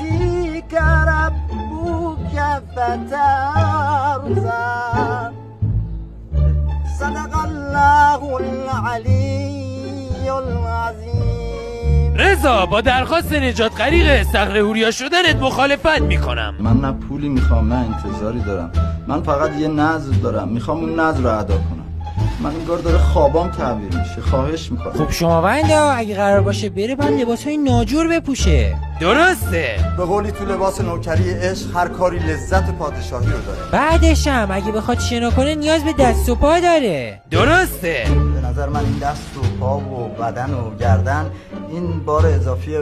يؤتيك ربك فترضى صدق الله العلی العظیم. رضا با درخواست نجات غریق استخر هوریا شدنت مخالفت میکنم. من نه پولی میخوام نه انتظاری دارم، من فقط یه نذر دارم، میخوام اون نذر رو ادا کنم. من انگار داره خوابام تعبیر میشه، خواهش میکنم. خب شما بنده اگه قرار باشه بره باید لباسای ناجور بپوشه. درسته. به قولی تو لباس نوکری عشق هر کاری لذت پادشاهی رو داره. بعدش هم اگه بخواد شنا کنه نیاز به دست و پا داره. درسته. به نظر من این دست و پا و بدن و گردن این بار اضافیه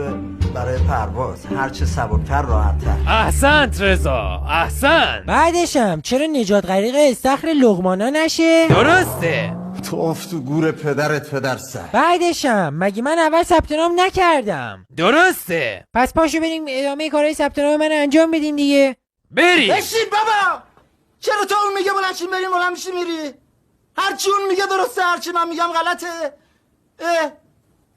برای پرواز، هرچه سبکتر راحت‌تر. احسنت رضا، احسنت. بعدش هم چرا نجات غریق استخر لقمانا نشه؟ درسته. تو افت تو گور پدرت پدر سر. بعدش هم مگه من اول ثبت نام نکردم؟ درسته. پس پاشو بریم ادامه کارهای ثبت نام من انجام بدیم دیگه. بریم. بشین بابا، چرا تو اون میگه بلند شین بریم بلند میشی میری؟ هرچی اون میگه درسته، هرچی من میگم غلطه.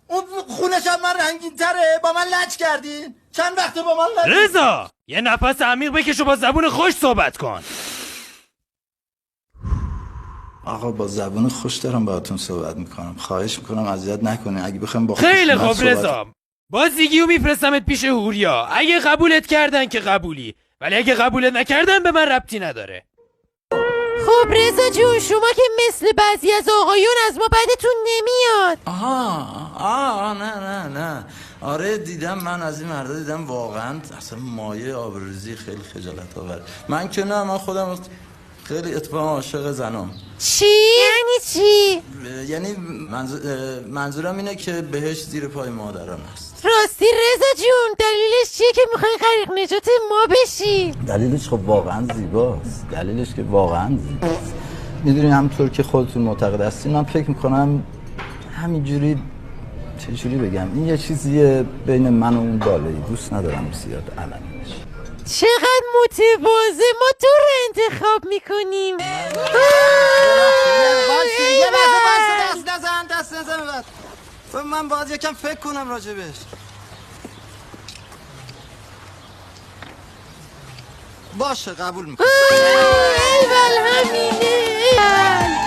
اون خونش هم من رنگین تره، با من لج کردین چند وقته با من لج. رضا یه نفس عمیق بکش و با زبون خوش صحبت کن. آقا با زبون خوش دارم باهاتون صحبت میکنم، خواهش میکنم اذیت نکنین. اگه بخوایم با خیلی خشونت خوب رضا، بازیگیو میفرستمت پیش هوریا. اگه قبولت کردن که قبولی، ولی اگه قبولت نکردن به من ربطی نداره. خب رضا جون، شما که مثل بعضی از آقایون از ما بدتون نمیاد. نه آره دیدم، من از این مردا دیدم واقعا اصلا مایه آبروریزی، خیلی خجالت آور. من که نه، من خودم خیلی اتفاقا عاشق زنم. چی؟ یعنی چی؟ یعنی منظورم اینه که بهش زیر پای مادران است. راستی رضا جون، دلیلش چیه که میخواین غریق نجات ما بشی؟ دلیلش خب واقعا زیباست، دلیلش که واقعا زیباست. میدونی همونطور که خودتون معتقد هستین، من فکر میکنم همینجوری، چجوری بگم، این یه چیزیه بین من و اون بالایی، دوست ندارم زیاد علنی بشه. چقدر متواضع، ما تو رو انتخاب میکنیم. یه لحظه دست نزن. من باید یکم فکر کنم راجبش. باشه قبول میکنم. ایول همینه.